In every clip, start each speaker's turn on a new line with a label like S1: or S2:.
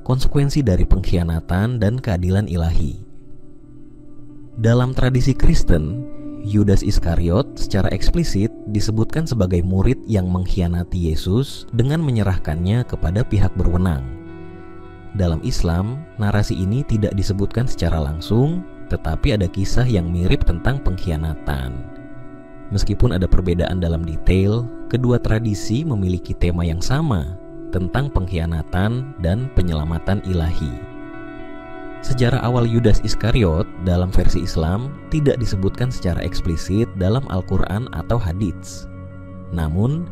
S1: konsekuensi dari pengkhianatan dan keadilan ilahi. Dalam tradisi Kristen, Yudas Iskariot secara eksplisit disebutkan sebagai murid yang mengkhianati Yesus dengan menyerahkannya kepada pihak berwenang. Dalam Islam, narasi ini tidak disebutkan secara langsung, tetapi ada kisah yang mirip tentang pengkhianatan. Meskipun ada perbedaan dalam detail, kedua tradisi memiliki tema yang sama tentang pengkhianatan dan penyelamatan ilahi. Sejarah awal Yudas Iskariot dalam versi Islam tidak disebutkan secara eksplisit dalam Al-Quran atau hadits. Namun,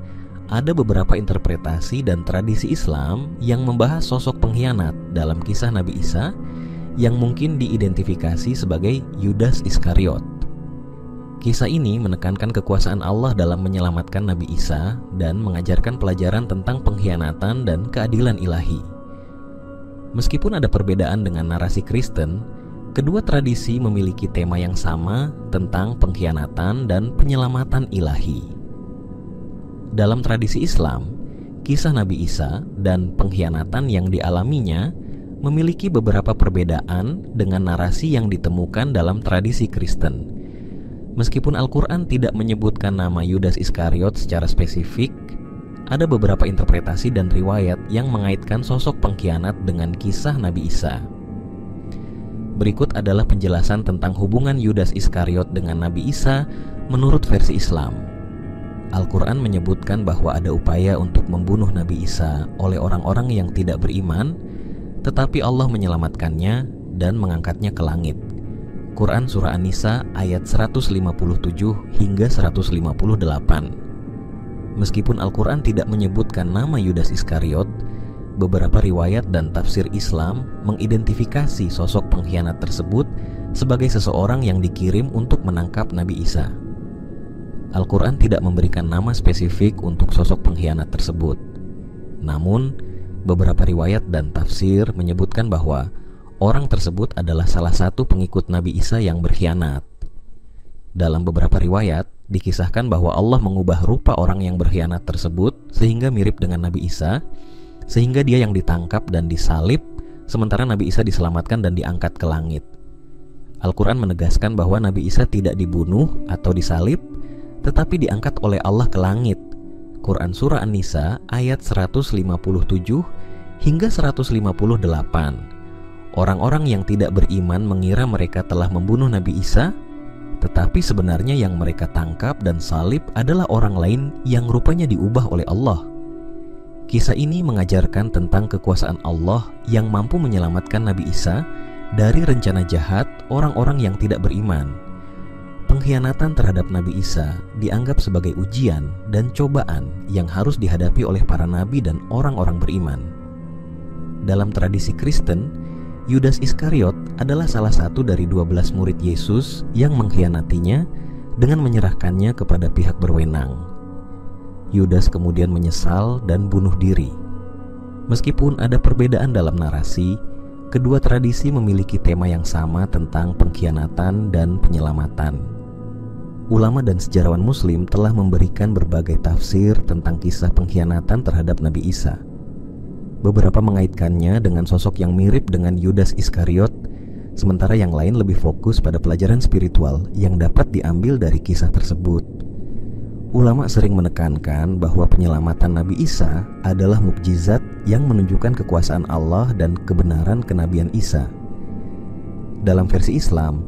S1: ada beberapa interpretasi dan tradisi Islam yang membahas sosok pengkhianat dalam kisah Nabi Isa yang mungkin diidentifikasi sebagai Yudas Iskariot. Kisah ini menekankan kekuasaan Allah dalam menyelamatkan Nabi Isa dan mengajarkan pelajaran tentang pengkhianatan dan keadilan ilahi. Meskipun ada perbedaan dengan narasi Kristen, kedua tradisi memiliki tema yang sama tentang pengkhianatan dan penyelamatan ilahi. Dalam tradisi Islam, kisah Nabi Isa dan pengkhianatan yang dialaminya memiliki beberapa perbedaan dengan narasi yang ditemukan dalam tradisi Kristen. Meskipun Al-Quran tidak menyebutkan nama Yudas Iskariot secara spesifik, ada beberapa interpretasi dan riwayat yang mengaitkan sosok pengkhianat dengan kisah Nabi Isa. Berikut adalah penjelasan tentang hubungan Yudas Iskariot dengan Nabi Isa menurut versi Islam. Al-Quran menyebutkan bahwa ada upaya untuk membunuh Nabi Isa oleh orang-orang yang tidak beriman, tetapi Allah menyelamatkannya dan mengangkatnya ke langit. Quran Surah An-Nisa ayat 157 hingga 158. Meskipun Al-Quran tidak menyebutkan nama Yudas Iskariot, beberapa riwayat dan tafsir Islam mengidentifikasi sosok pengkhianat tersebut sebagai seseorang yang dikirim untuk menangkap Nabi Isa. Al-Quran tidak memberikan nama spesifik untuk sosok pengkhianat tersebut. Namun, beberapa riwayat dan tafsir menyebutkan bahwa orang tersebut adalah salah satu pengikut Nabi Isa yang berkhianat. Dalam beberapa riwayat, dikisahkan bahwa Allah mengubah rupa orang yang berkhianat tersebut sehingga mirip dengan Nabi Isa, sehingga dia yang ditangkap dan disalib, sementara Nabi Isa diselamatkan dan diangkat ke langit. Al-Quran menegaskan bahwa Nabi Isa tidak dibunuh atau disalib, tetapi diangkat oleh Allah ke langit. Quran Surah An-Nisa ayat 157 hingga 158. Orang-orang yang tidak beriman mengira mereka telah membunuh Nabi Isa, tetapi sebenarnya yang mereka tangkap dan salib adalah orang lain yang rupanya diubah oleh Allah. Kisah ini mengajarkan tentang kekuasaan Allah yang mampu menyelamatkan Nabi Isa dari rencana jahat orang-orang yang tidak beriman. Pengkhianatan terhadap Nabi Isa dianggap sebagai ujian dan cobaan yang harus dihadapi oleh para nabi dan orang-orang beriman. Dalam tradisi Kristen, Yudas Iskariot adalah salah satu dari 12 murid Yesus yang mengkhianatinya dengan menyerahkannya kepada pihak berwenang. Yudas kemudian menyesal dan bunuh diri. Meskipun ada perbedaan dalam narasi, kedua tradisi memiliki tema yang sama tentang pengkhianatan dan penyelamatan. Ulama dan sejarawan Muslim telah memberikan berbagai tafsir tentang kisah pengkhianatan terhadap Nabi Isa. Beberapa mengaitkannya dengan sosok yang mirip dengan Yudas Iskariot, sementara yang lain lebih fokus pada pelajaran spiritual yang dapat diambil dari kisah tersebut. Ulama sering menekankan bahwa penyelamatan Nabi Isa adalah mukjizat yang menunjukkan kekuasaan Allah dan kebenaran kenabian Isa. Dalam versi Islam,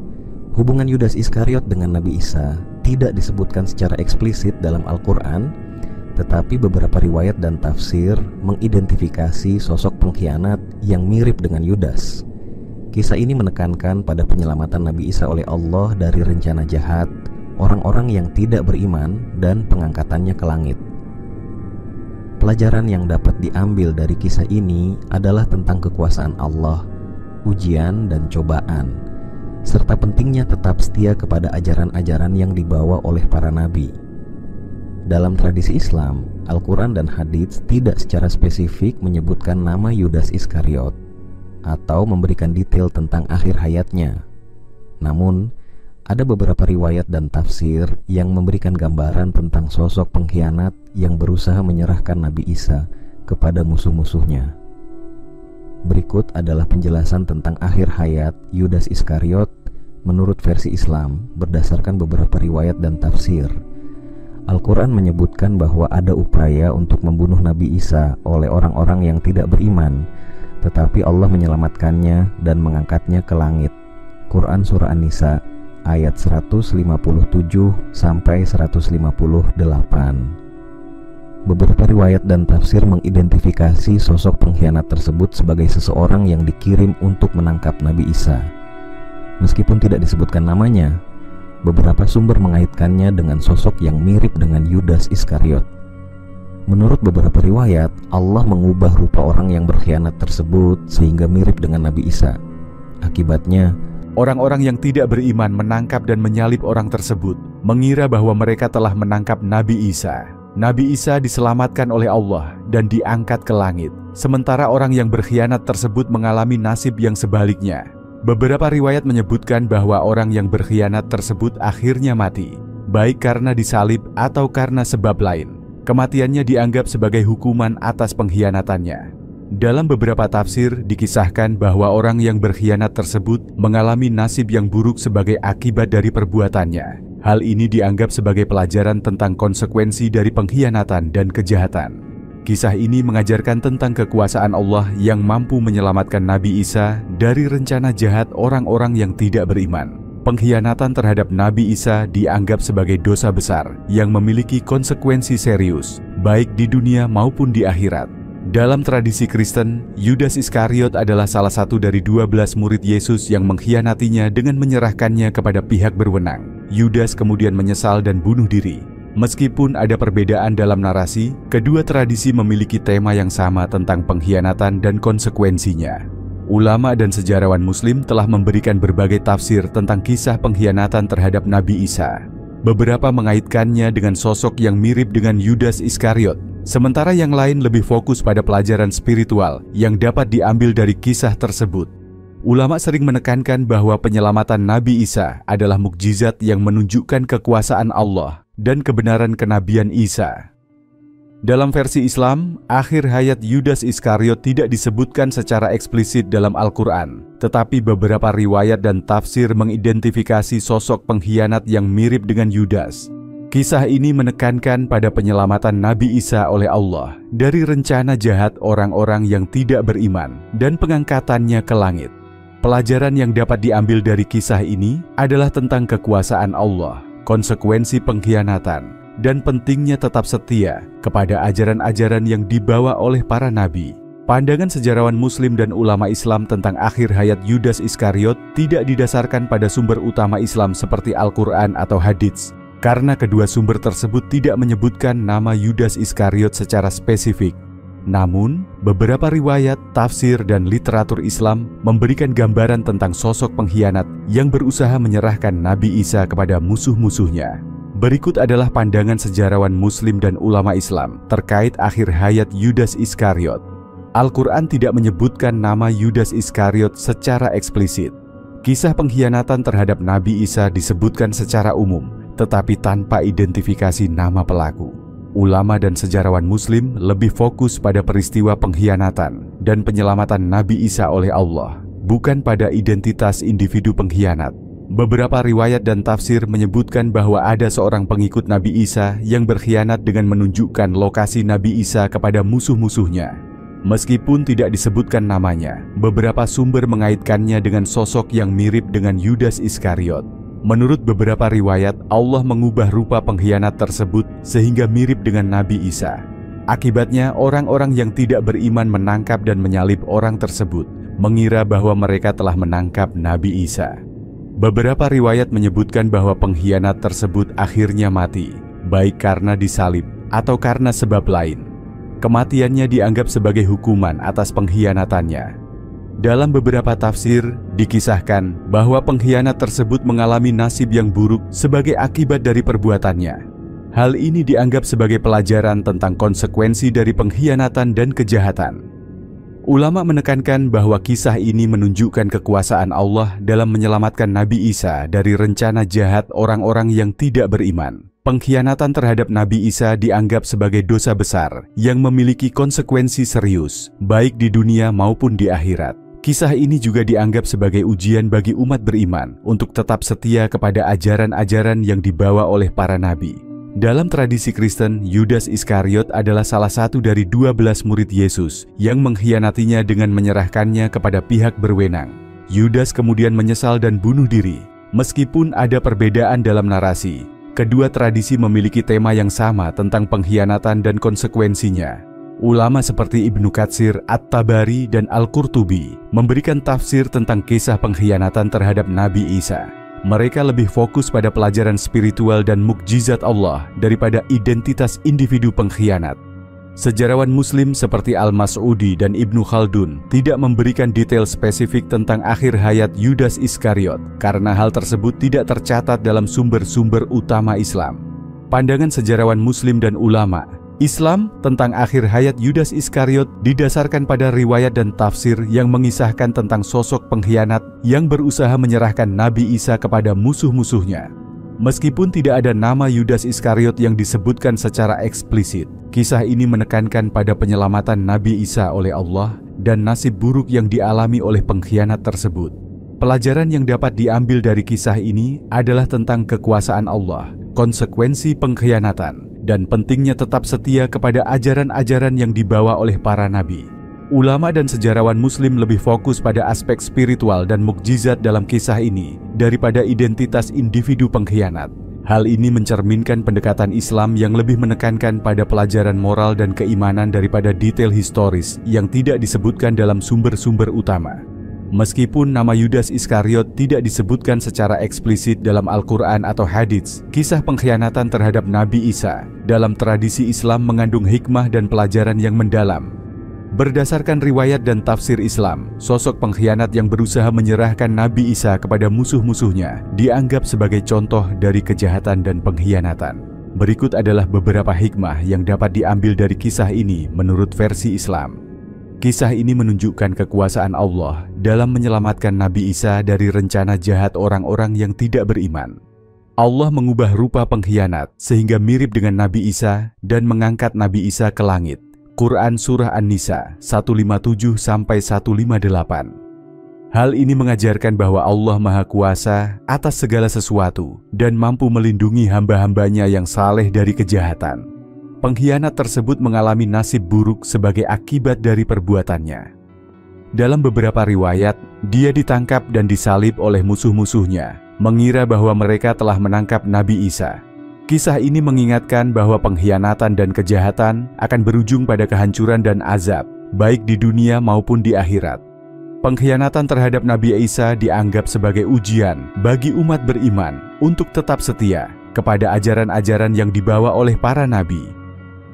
S1: hubungan Yudas Iskariot dengan Nabi Isa tidak disebutkan secara eksplisit dalam Al-Quran, tetapi beberapa riwayat dan tafsir mengidentifikasi sosok pengkhianat yang mirip dengan Yudas. Kisah ini menekankan pada penyelamatan Nabi Isa oleh Allah dari rencana jahat orang-orang yang tidak beriman dan pengangkatannya ke langit. Pelajaran yang dapat diambil dari kisah ini adalah tentang kekuasaan Allah, ujian dan cobaan, serta pentingnya tetap setia kepada ajaran-ajaran yang dibawa oleh para nabi. Dalam tradisi Islam, Al-Quran dan hadits tidak secara spesifik menyebutkan nama Yudas Iskariot atau memberikan detail tentang akhir hayatnya. Namun, ada beberapa riwayat dan tafsir yang memberikan gambaran tentang sosok pengkhianat yang berusaha menyerahkan Nabi Isa kepada musuh-musuhnya. Berikut adalah penjelasan tentang akhir hayat Yudas Iskariot menurut versi Islam berdasarkan beberapa riwayat dan tafsir. Al-Quran menyebutkan bahwa ada upaya untuk membunuh Nabi Isa oleh orang-orang yang tidak beriman, tetapi Allah menyelamatkannya dan mengangkatnya ke langit. Quran Surah An-Nisa ayat 157 sampai 158. Beberapa riwayat dan tafsir mengidentifikasi sosok pengkhianat tersebut sebagai seseorang yang dikirim untuk menangkap Nabi Isa. Meskipun tidak disebutkan namanya, beberapa sumber mengaitkannya dengan sosok yang mirip dengan Yudas Iskariot. Menurut beberapa riwayat, Allah mengubah rupa orang yang berkhianat tersebut sehingga mirip dengan Nabi Isa. Akibatnya,
S2: orang-orang yang tidak beriman menangkap dan menyalib orang tersebut, mengira bahwa mereka telah menangkap Nabi Isa. Nabi Isa diselamatkan oleh Allah dan diangkat ke langit, sementara orang yang berkhianat tersebut mengalami nasib yang sebaliknya. Beberapa riwayat menyebutkan bahwa orang yang berkhianat tersebut akhirnya mati, baik karena disalib atau karena sebab lain. Kematiannya dianggap sebagai hukuman atas pengkhianatannya. Dalam beberapa tafsir dikisahkan bahwa orang yang berkhianat tersebut mengalami nasib yang buruk sebagai akibat dari perbuatannya. Hal ini dianggap sebagai pelajaran tentang konsekuensi dari pengkhianatan dan kejahatan. Kisah ini mengajarkan tentang kekuasaan Allah yang mampu menyelamatkan Nabi Isa dari rencana jahat orang-orang yang tidak beriman. Pengkhianatan terhadap Nabi Isa dianggap sebagai dosa besar yang memiliki konsekuensi serius, baik di dunia maupun di akhirat. Dalam tradisi Kristen, Yudas Iskariot adalah salah satu dari 12 murid Yesus yang mengkhianatinya dengan menyerahkannya kepada pihak berwenang. Yudas kemudian menyesal dan bunuh diri. Meskipun ada perbedaan dalam narasi, kedua tradisi memiliki tema yang sama tentang pengkhianatan dan konsekuensinya. Ulama dan sejarawan Muslim telah memberikan berbagai tafsir tentang kisah pengkhianatan terhadap Nabi Isa. Beberapa mengaitkannya dengan sosok yang mirip dengan Yudas Iskariot, sementara yang lain lebih fokus pada pelajaran spiritual yang dapat diambil dari kisah tersebut. Ulama sering menekankan bahwa penyelamatan Nabi Isa adalah mukjizat yang menunjukkan kekuasaan Allah dan kebenaran kenabian Isa. Dalam versi Islam, akhir hayat Yudas Iskariot tidak disebutkan secara eksplisit dalam Al-Quran, tetapi beberapa riwayat dan tafsir mengidentifikasi sosok pengkhianat yang mirip dengan Yudas. Kisah ini menekankan pada penyelamatan Nabi Isa oleh Allah dari rencana jahat orang-orang yang tidak beriman dan pengangkatannya ke langit. Pelajaran yang dapat diambil dari kisah ini adalah tentang kekuasaan Allah, konsekuensi pengkhianatan, dan pentingnya tetap setia kepada ajaran-ajaran yang dibawa oleh para nabi. Pandangan sejarawan Muslim dan ulama Islam tentang akhir hayat Yudas Iskariot tidak didasarkan pada sumber utama Islam seperti Al-Quran atau hadits, karena kedua sumber tersebut tidak menyebutkan nama Yudas Iskariot secara spesifik. Namun, beberapa riwayat, tafsir, dan literatur Islam memberikan gambaran tentang sosok pengkhianat yang berusaha menyerahkan Nabi Isa kepada musuh-musuhnya. Berikut adalah pandangan sejarawan Muslim dan ulama Islam terkait akhir hayat Yudas Iskariot. Al-Quran tidak menyebutkan nama Yudas Iskariot secara eksplisit. Kisah pengkhianatan terhadap Nabi Isa disebutkan secara umum, tetapi tanpa identifikasi nama pelaku. Ulama dan sejarawan Muslim lebih fokus pada peristiwa pengkhianatan dan penyelamatan Nabi Isa oleh Allah, bukan pada identitas individu pengkhianat. Beberapa riwayat dan tafsir menyebutkan bahwa ada seorang pengikut Nabi Isa yang berkhianat dengan menunjukkan lokasi Nabi Isa kepada musuh-musuhnya. Meskipun tidak disebutkan namanya, beberapa sumber mengaitkannya dengan sosok yang mirip dengan Yudas Iskariot. Menurut beberapa riwayat, Allah mengubah rupa pengkhianat tersebut sehingga mirip dengan Nabi Isa. Akibatnya, orang-orang yang tidak beriman menangkap dan menyalib orang tersebut, mengira bahwa mereka telah menangkap Nabi Isa. Beberapa riwayat menyebutkan bahwa pengkhianat tersebut akhirnya mati, baik karena disalib atau karena sebab lain. Kematiannya dianggap sebagai hukuman atas pengkhianatannya. Dalam beberapa tafsir, dikisahkan bahwa pengkhianat tersebut mengalami nasib yang buruk sebagai akibat dari perbuatannya. Hal ini dianggap sebagai pelajaran tentang konsekuensi dari pengkhianatan dan kejahatan. Ulama menekankan bahwa kisah ini menunjukkan kekuasaan Allah dalam menyelamatkan Nabi Isa dari rencana jahat orang-orang yang tidak beriman. Pengkhianatan terhadap Nabi Isa dianggap sebagai dosa besar yang memiliki konsekuensi serius, baik di dunia maupun di akhirat. Kisah ini juga dianggap sebagai ujian bagi umat beriman untuk tetap setia kepada ajaran-ajaran yang dibawa oleh para nabi. Dalam tradisi Kristen, Yudas Iskariot adalah salah satu dari 12 murid Yesus yang mengkhianatinya dengan menyerahkannya kepada pihak berwenang. Yudas kemudian menyesal dan bunuh diri. Meskipun ada perbedaan dalam narasi, kedua tradisi memiliki tema yang sama tentang pengkhianatan dan konsekuensinya. Ulama seperti Ibnu Katsir, At-Tabari, dan Al-Qurtubi memberikan tafsir tentang kisah pengkhianatan terhadap Nabi Isa. Mereka lebih fokus pada pelajaran spiritual dan mukjizat Allah daripada identitas individu pengkhianat. Sejarawan Muslim seperti Al-Mas'udi dan Ibnu Khaldun tidak memberikan detail spesifik tentang akhir hayat Yudas Iskariot karena hal tersebut tidak tercatat dalam sumber-sumber utama Islam. Pandangan sejarawan Muslim dan ulama Islam tentang akhir hayat Yudas Iskariot didasarkan pada riwayat dan tafsir yang mengisahkan tentang sosok pengkhianat yang berusaha menyerahkan Nabi Isa kepada musuh-musuhnya. Meskipun tidak ada nama Yudas Iskariot yang disebutkan secara eksplisit, kisah ini menekankan pada penyelamatan Nabi Isa oleh Allah dan nasib buruk yang dialami oleh pengkhianat tersebut. Pelajaran yang dapat diambil dari kisah ini adalah tentang kekuasaan Allah, konsekuensi pengkhianatan, dan pentingnya tetap setia kepada ajaran-ajaran yang dibawa oleh para nabi. Ulama dan sejarawan Muslim lebih fokus pada aspek spiritual dan mukjizat dalam kisah ini daripada identitas individu pengkhianat. Hal ini mencerminkan pendekatan Islam yang lebih menekankan pada pelajaran moral dan keimanan daripada detail historis yang tidak disebutkan dalam sumber-sumber utama. Meskipun nama Yudas Iskariot tidak disebutkan secara eksplisit dalam Al-Quran atau hadits, kisah pengkhianatan terhadap Nabi Isa dalam tradisi Islam mengandung hikmah dan pelajaran yang mendalam. Berdasarkan riwayat dan tafsir Islam, sosok pengkhianat yang berusaha menyerahkan Nabi Isa kepada musuh-musuhnya dianggap sebagai contoh dari kejahatan dan pengkhianatan. Berikut adalah beberapa hikmah yang dapat diambil dari kisah ini menurut versi Islam. Kisah ini menunjukkan kekuasaan Allah dalam menyelamatkan Nabi Isa dari rencana jahat orang-orang yang tidak beriman. Allah mengubah rupa pengkhianat sehingga mirip dengan Nabi Isa dan mengangkat Nabi Isa ke langit. Quran Surah An-Nisa 157-158. Hal ini mengajarkan bahwa Allah Maha Kuasa atas segala sesuatu dan mampu melindungi hamba-hambanya yang saleh dari kejahatan. Pengkhianat tersebut mengalami nasib buruk sebagai akibat dari perbuatannya. Dalam beberapa riwayat, dia ditangkap dan disalib oleh musuh-musuhnya, mengira bahwa mereka telah menangkap Nabi Isa. Kisah ini mengingatkan bahwa pengkhianatan dan kejahatan akan berujung pada kehancuran dan azab, baik di dunia maupun di akhirat. Pengkhianatan terhadap Nabi Isa dianggap sebagai ujian bagi umat beriman untuk tetap setia kepada ajaran-ajaran yang dibawa oleh para nabi.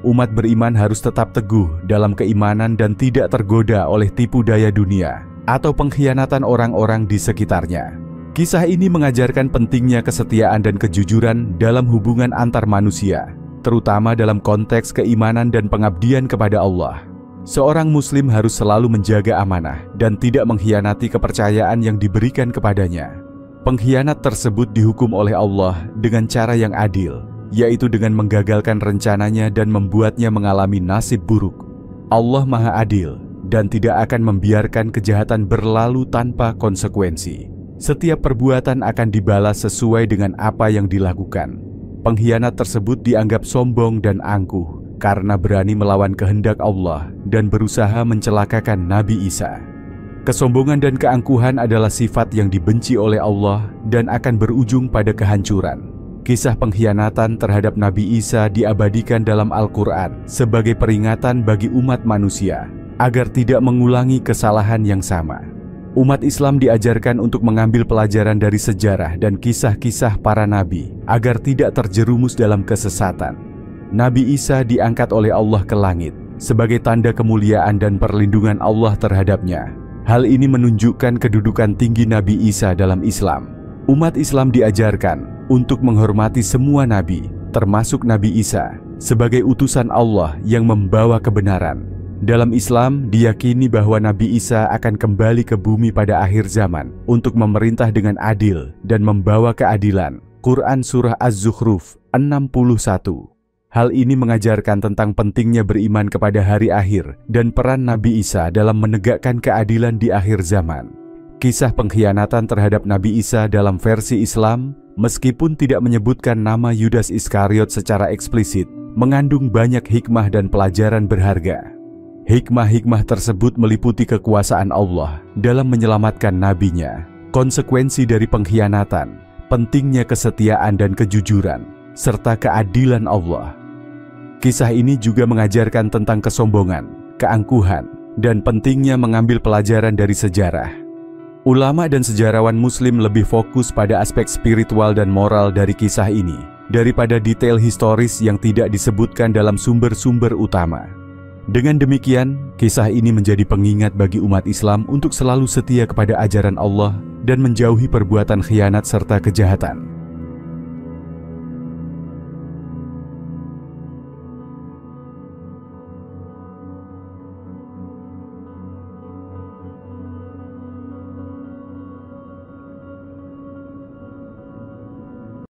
S2: Umat beriman harus tetap teguh dalam keimanan dan tidak tergoda oleh tipu daya dunia atau pengkhianatan orang-orang di sekitarnya. Kisah ini mengajarkan pentingnya kesetiaan dan kejujuran dalam hubungan antar manusia, terutama dalam konteks keimanan dan pengabdian kepada Allah. Seorang muslim harus selalu menjaga amanah dan tidak mengkhianati kepercayaan yang diberikan kepadanya. Pengkhianat tersebut dihukum oleh Allah dengan cara yang adil, yaitu dengan menggagalkan rencananya dan membuatnya mengalami nasib buruk. Allah Maha Adil dan tidak akan membiarkan kejahatan berlalu tanpa konsekuensi. Setiap perbuatan akan dibalas sesuai dengan apa yang dilakukan. Pengkhianat tersebut dianggap sombong dan angkuh karena berani melawan kehendak Allah dan berusaha mencelakakan Nabi Isa. Kesombongan dan keangkuhan adalah sifat yang dibenci oleh Allah dan akan berujung pada kehancuran. Kisah pengkhianatan terhadap Nabi Isa diabadikan dalam Al-Quran sebagai peringatan bagi umat manusia agar tidak mengulangi kesalahan yang sama. Umat Islam diajarkan untuk mengambil pelajaran dari sejarah dan kisah-kisah para nabi agar tidak terjerumus dalam kesesatan. Nabi Isa diangkat oleh Allah ke langit sebagai tanda kemuliaan dan perlindungan Allah terhadapnya. Hal ini menunjukkan kedudukan tinggi Nabi Isa dalam Islam. Umat Islam diajarkan untuk menghormati semua nabi, termasuk Nabi Isa, sebagai utusan Allah yang membawa kebenaran. Dalam Islam, diyakini bahwa Nabi Isa akan kembali ke bumi pada akhir zaman untuk memerintah dengan adil dan membawa keadilan. Quran Surah Az-Zukhruf 61. Hal ini mengajarkan tentang pentingnya beriman kepada hari akhir dan peran Nabi Isa dalam menegakkan keadilan di akhir zaman. Kisah pengkhianatan terhadap Nabi Isa dalam versi Islam, meskipun tidak menyebutkan nama Yudas Iskariot secara eksplisit, mengandung banyak hikmah dan pelajaran berharga. Hikmah-hikmah tersebut meliputi kekuasaan Allah dalam menyelamatkan nabinya, konsekuensi dari pengkhianatan, pentingnya kesetiaan dan kejujuran, serta keadilan Allah. Kisah ini juga mengajarkan tentang kesombongan, keangkuhan, dan pentingnya mengambil pelajaran dari sejarah. Ulama dan sejarawan Muslim lebih fokus pada aspek spiritual dan moral dari kisah ini, daripada detail historis yang tidak disebutkan dalam sumber-sumber utama. Dengan demikian, kisah ini menjadi pengingat bagi umat Islam untuk selalu setia kepada ajaran Allah dan menjauhi perbuatan khianat serta kejahatan.